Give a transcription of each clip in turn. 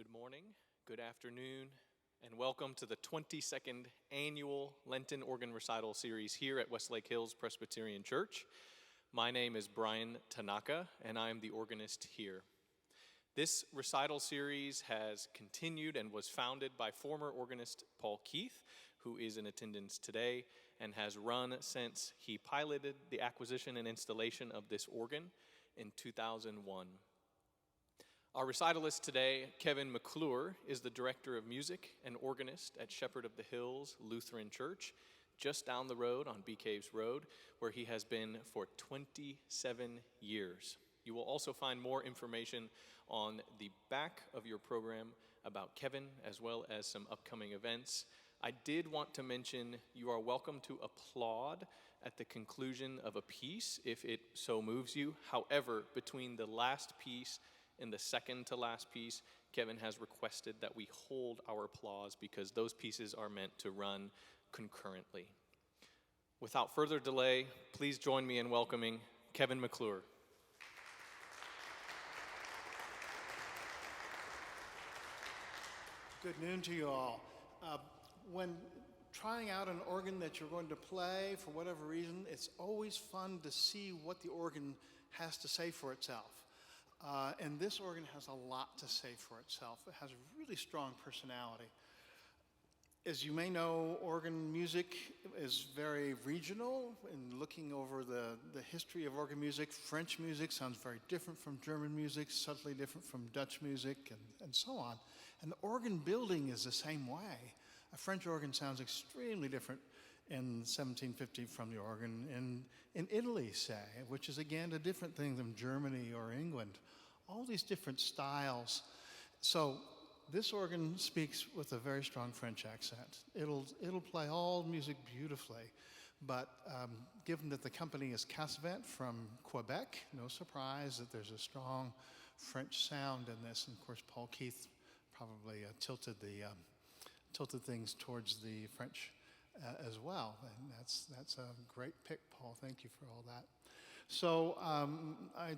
Good morning, good afternoon, and welcome to the 22nd annual Lenten organ recital series here at Westlake Hills Presbyterian Church. My name is Brian Tanaka, and I am the organist here. This recital series has continued and was founded by former organist Paul Keith, who is in attendance today, and has run since he piloted the acquisition and installation of this organ in 2001. Our recitalist today, Kevin McClure, is the director of music and organist at Shepherd of the Hills Lutheran Church, just down the road on Bee Caves Road, where he has been for 27 years. You will also find more information on the back of your program about Kevin, as well as some upcoming events. I did want to mention you are welcome to applaud at the conclusion of a piece if it so moves you. However, between the last piece and the second to last piece, Kevin has requested that we hold our applause because those pieces are meant to run concurrently. Without further delay, please join me in welcoming Kevin McClure. Good noon to you all. When trying out an organ that you're going to play, for whatever reason, it's always fun to see what the organ has to say for itself. And this organ has a lot to say for itself. It has a really strong personality. As you may know, organ music is very regional. In looking over the history of organ music, French music sounds very different from German music, subtly different from Dutch music, and so on. And the organ building is the same way. A French organ sounds extremely different in 1750 from the organ in Italy, say, which is again a different thing than Germany or England. All these different styles. So this organ speaks with a very strong French accent. It'll play all music beautifully, but given that the company is Casavant from Quebec, no surprise that there's a strong French sound in this. And of course, Paul Keith probably tilted things towards the French as well, and that's a great pick, Paul. Thank you for all that. So I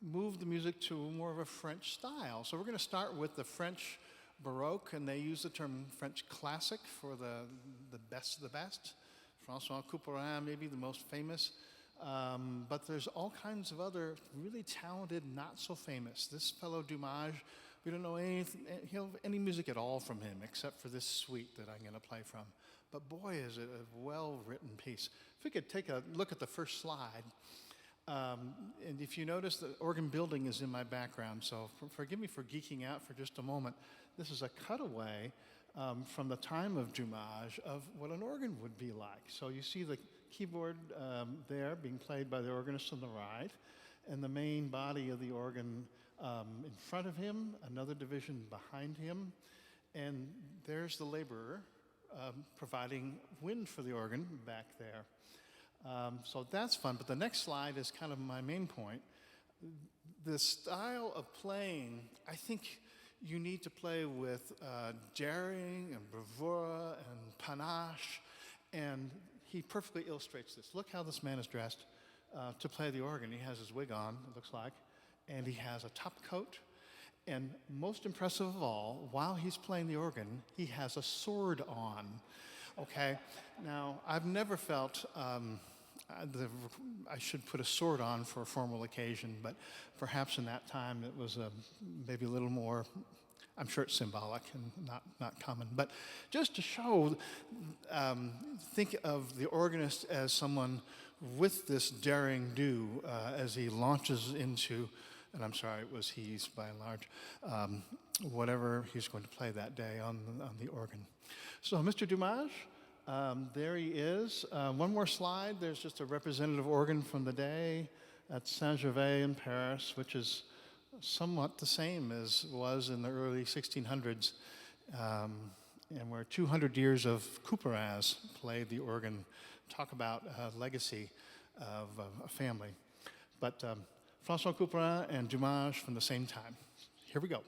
moved the music to more of a French style. So we're going to start with the French Baroque, and they use the term French classic for the best of the best. François Couperin, maybe the most famous, but there's all kinds of other really talented, not so famous. This fellow Mage, we don't know any music at all from him except for this suite that I'm going to play from. But boy, is it a well-written piece. If we could take a look at the first slide, and if you notice, the organ building is in my background, so forgive me for geeking out for just a moment. This is a cutaway from the time of Mage of what an organ would be like. So you see the keyboard there being played by the organist on the right, and the main body of the organ in front of him, another division behind him, and there's the laborer providing wind for the organ back there. So that's fun, but the next slide is kind of my main point. The style of playing, I think you need to play with daring and bravura and panache, and he perfectly illustrates this. Look how this man is dressed to play the organ. He has his wig on, it looks like, and he has a top coat. And most impressive of all, while he's playing the organ, he has a sword on, okay? Now, I've never felt I should put a sword on for a formal occasion, but perhaps in that time it was maybe a little more, I'm sure it's symbolic and not common. But just to show, think of the organist as someone with this daring do as he launches into, and I'm sorry, it was he's by and large, whatever he's going to play that day on the organ. So Mr. Mage, there he is. One more slide. There's just a representative organ from the day at Saint-Gervais in Paris, which is somewhat the same as was in the early 1600s, and where 200 years of Couperins played the organ. Talk about a legacy of a family. But François Couperin and Mage from the same time. Here we go.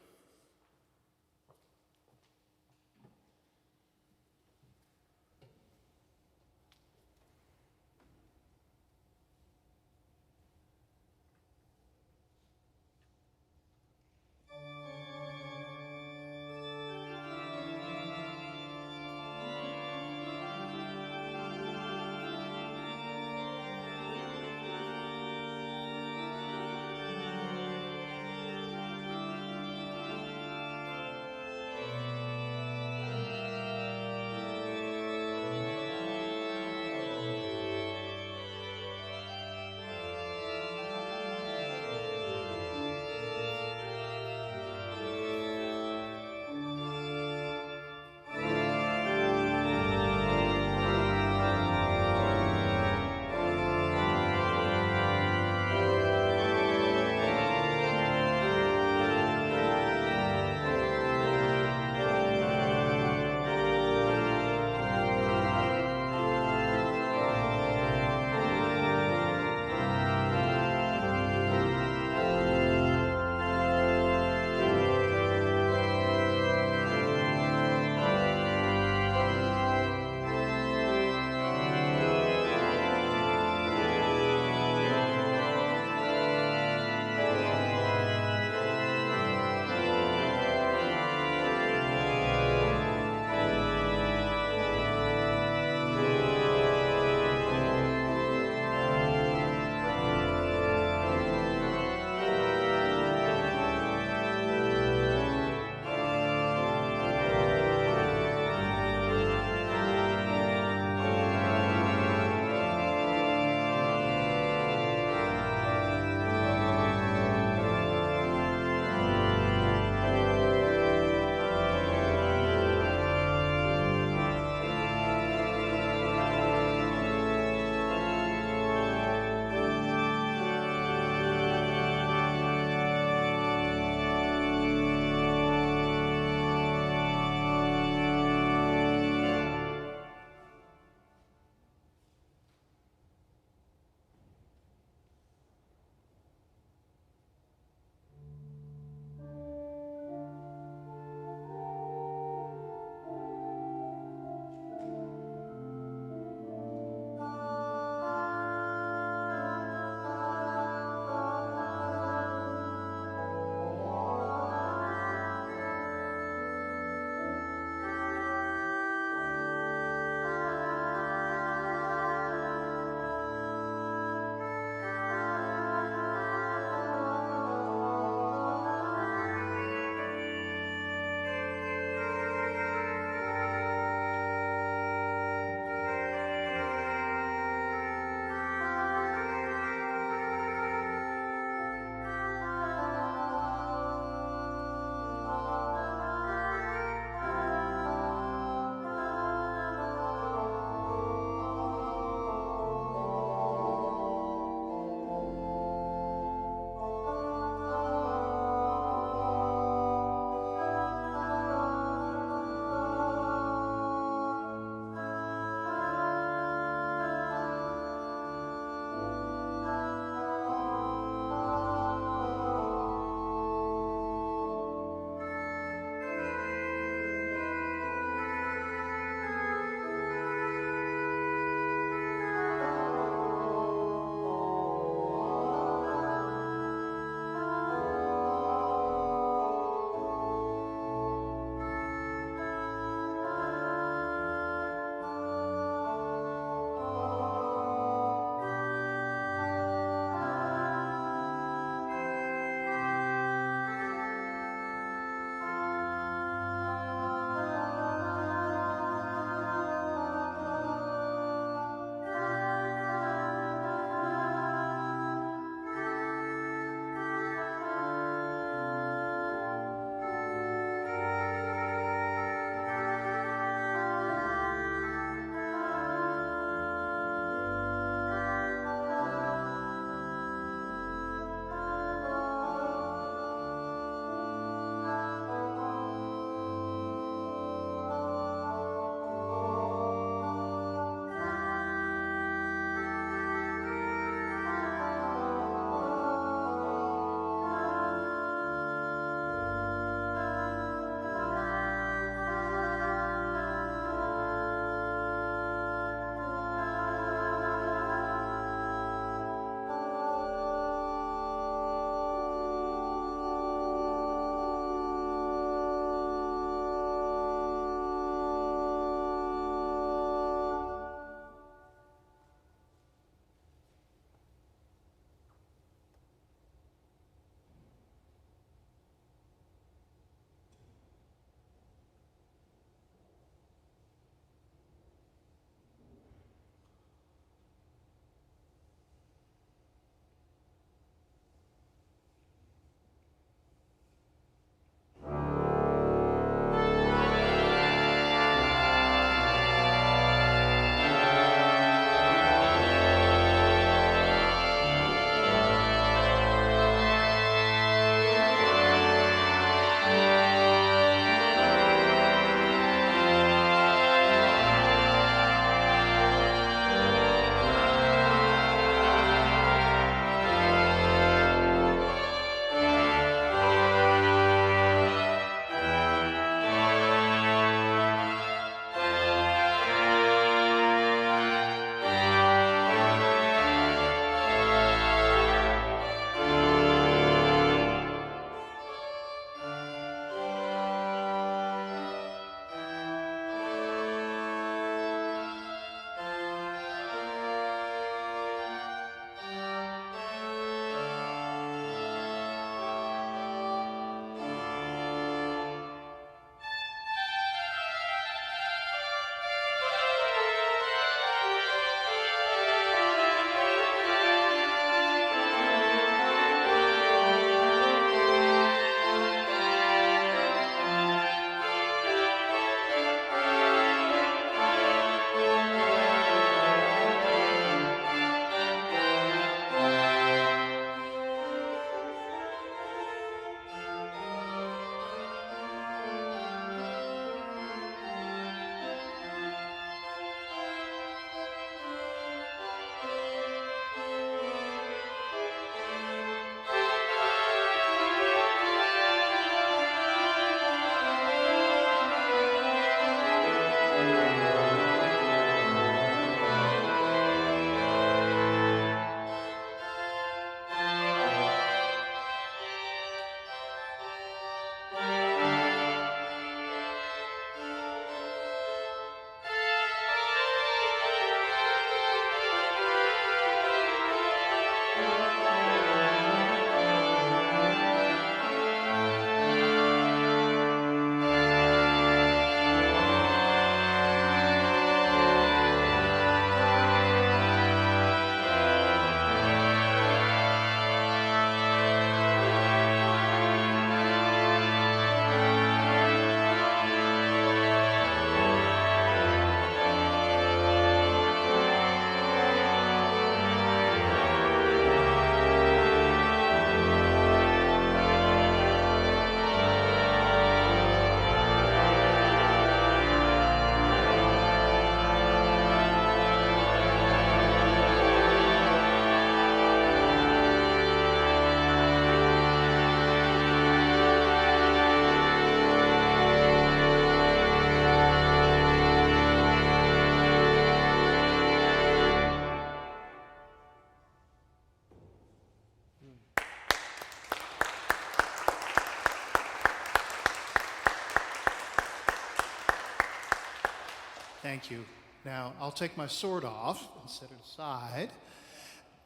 thank you. Now, I'll take my sword off and set it aside.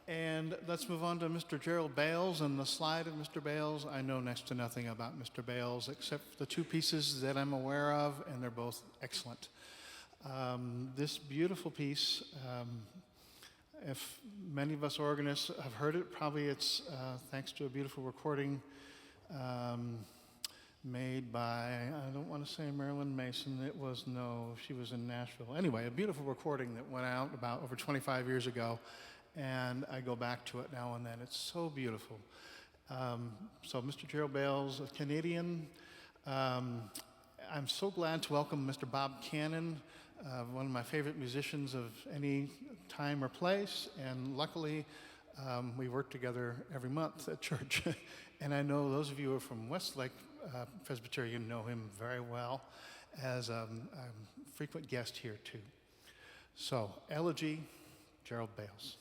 And let's move on to Mr. Gerald Bales. And the slide of Mr. Bales, I know next to nothing about Mr. Bales except the two pieces that I'm aware of, and they're both excellent. This beautiful piece, if many of us organists have heard it, probably it's thanks to a beautiful recording made by, I don't want to say Marilyn Mason, she was in Nashville. Anyway, a beautiful recording that went out about over 25 years ago, and I go back to it now and then. It's so beautiful. So Mr. Gerald Bales, a Canadian. I'm so glad to welcome Mr. Bob Cannon, one of my favorite musicians of any time or place, and luckily we work together every month at church. And I know those of you who are from Westlake Presbyterian know him very well as a frequent guest here too. So, Elegy, Gerald Bales.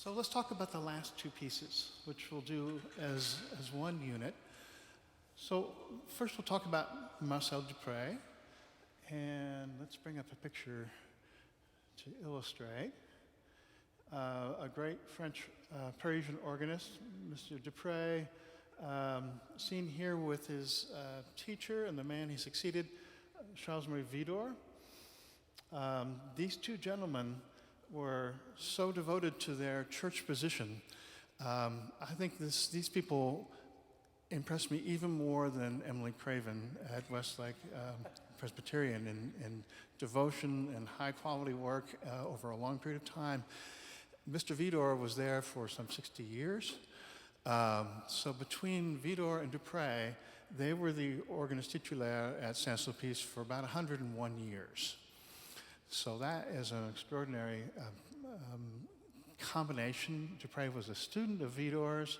So let's talk about the last two pieces, which we'll do as one unit. So first we'll talk about Marcel Dupré, and let's bring up a picture to illustrate. A great French Parisian organist, Mr. Dupré, seen here with his teacher and the man he succeeded, Charles-Marie Widor. These two gentlemen were so devoted to their church position. I think these people impressed me even more than Emily Craven at Westlake Presbyterian in devotion and high quality work over a long period of time. Mr. Widor was there for some 60 years. So between Widor and Dupré, they were the organist titulaire at Saint-Sulpice for about 101 years. So that is an extraordinary combination. Dupré was a student of Widor's,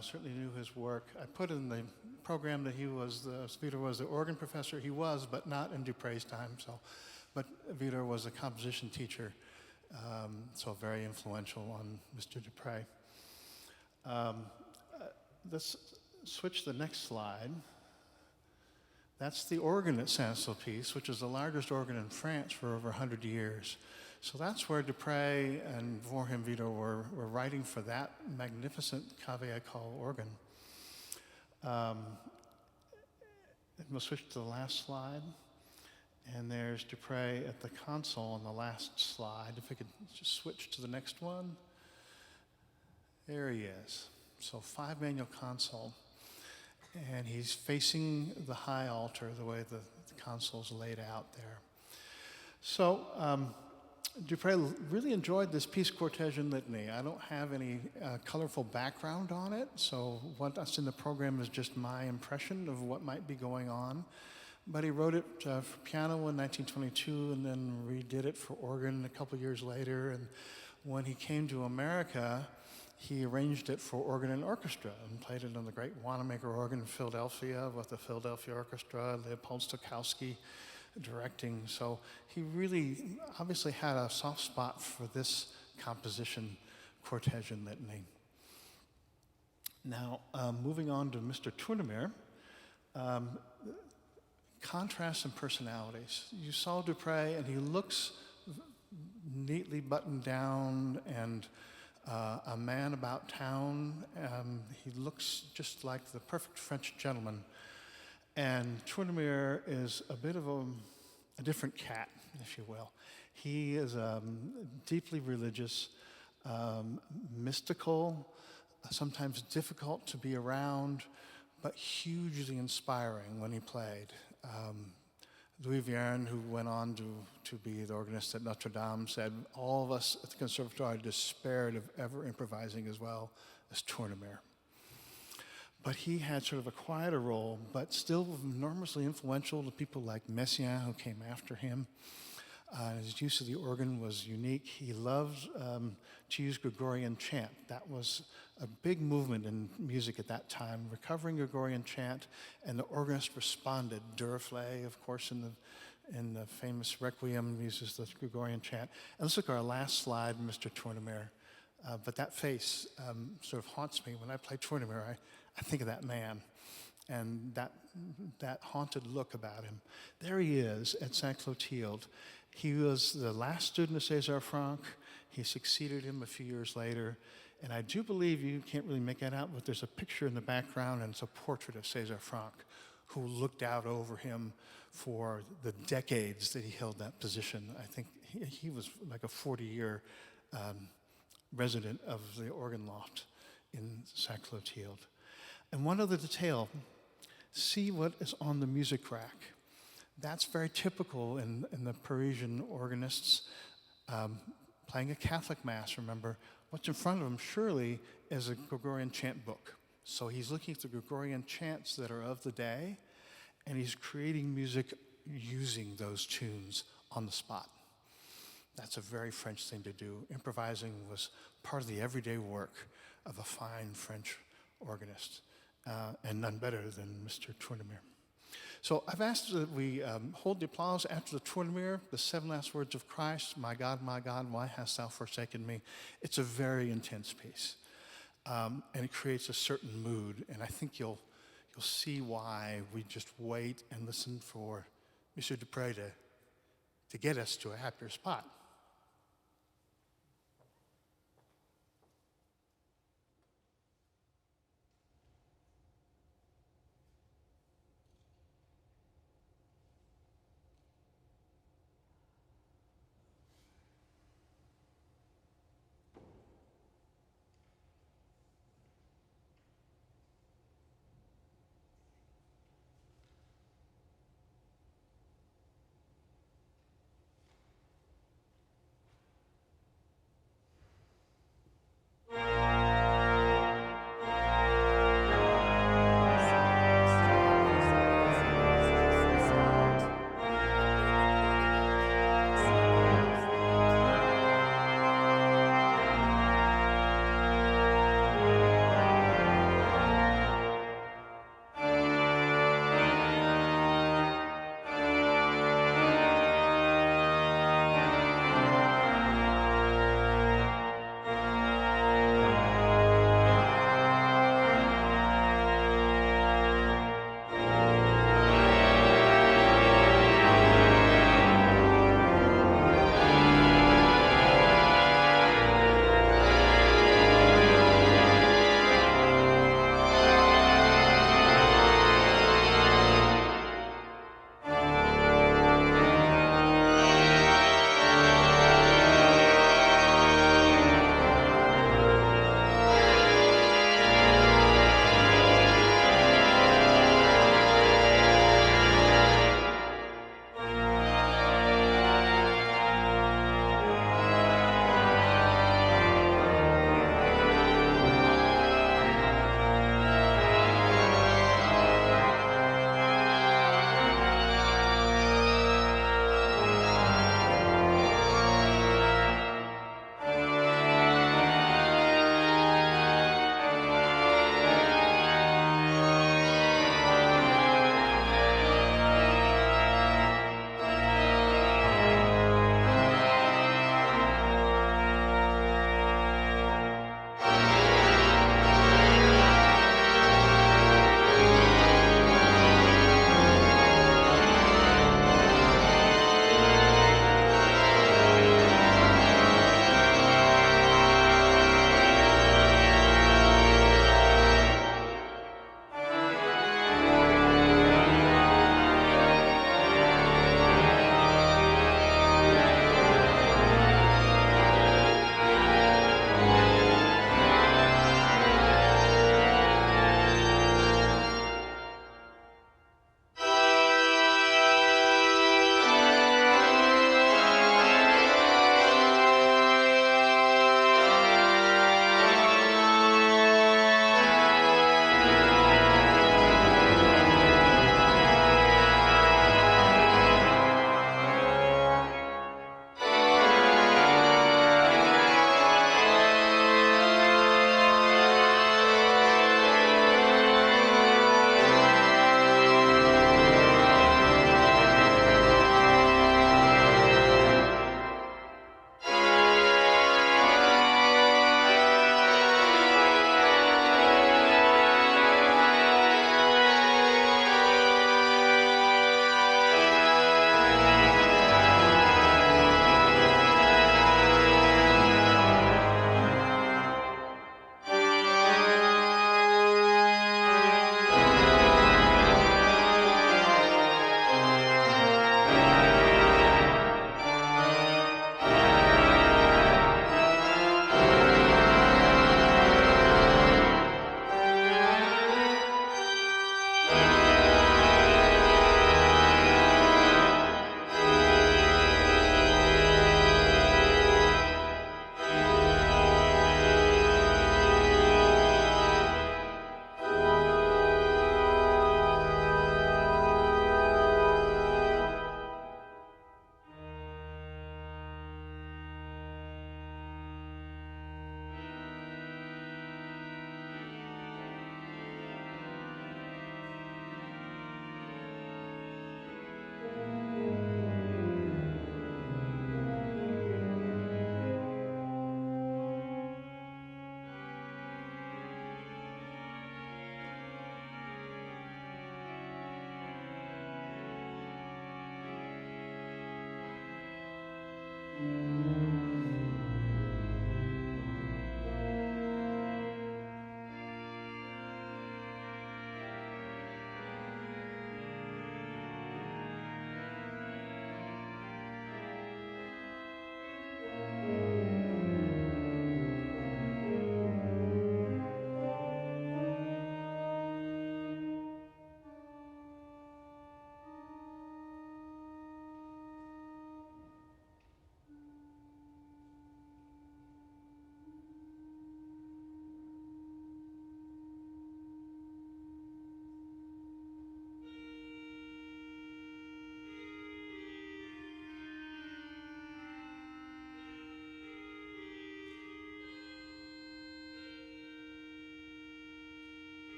certainly knew his work. I put in the program that Widor was the organ professor. He was, but not in Dupré's time. But Widor was a composition teacher, so very influential on Mr. Dupré. Let's switch to the next slide. That's the organ at Saint-Sulpice, which is the largest organ in France for over 100 years. So that's where Dupré and before him Widor were writing for that magnificent Cavaillé-Coll organ. And we'll switch to the last slide. And there's Dupré at the console on the last slide. If we could just switch to the next one. There he is. So 5-manual console. And he's facing the high altar the way the console's laid out there. So Dupré really enjoyed this piece, Cortège and Litany. I don't have any colorful background on it, so what's in the program is just my impression of what might be going on. But he wrote it for piano in 1922 and then redid it for organ a couple years later. And when he came to America, he arranged it for organ and orchestra and played it on the great Wanamaker organ in Philadelphia with the Philadelphia Orchestra, Leopold Stokowski directing. So he really obviously had a soft spot for this composition, Cortège and Litany. Now, moving on to Mr. Tournemire, contrasts and personalities. You saw Dupré, and he looks neatly buttoned down and a man about town. He looks just like the perfect French gentleman. And Tournemire is a bit of a different cat, if you will. He is deeply religious, mystical, sometimes difficult to be around, but hugely inspiring when he played. Louis Vierne, who went on to be the organist at Notre Dame, said, all of us at the Conservatoire despaired of ever improvising as well as Tournemire. But he had sort of a quieter role, but still enormously influential to people like Messiaen, who came after him. His use of the organ was unique. He loved to use Gregorian chant. That was a big movement in music at that time, recovering Gregorian chant, and the organist responded. Duruflé, of course, in the famous Requiem, uses the Gregorian chant. And let's look at our last slide, Mr. Tournemire. But that face sort of haunts me. When I play Tournemire, I think of that man and that haunted look about him. There he is at Saint-Clotilde. He was the last student of César Franck. He succeeded him a few years later. And I do believe, you can't really make that out, but there's a picture in the background, and it's a portrait of César Franck, who looked out over him for the decades that he held that position. I think he was like a 40-year resident of the organ loft in Saint-Clotilde. And one other detail, see what is on the music rack. That's very typical in the Parisian organists playing a Catholic Mass, remember. What's in front of him, surely, is a Gregorian chant book. So he's looking at the Gregorian chants that are of the day, and he's creating music using those tunes on the spot. That's a very French thing to do. Improvising was part of the everyday work of a fine French organist, and none better than Mr. Tournemire. So I've asked that we hold the applause after the Tournemire, the 7 last words of Christ, my, why hast thou forsaken me? It's a very intense piece. And it creates a certain mood, and I think you'll see why we just wait and listen for Monsieur Dupré to get us to a happier spot.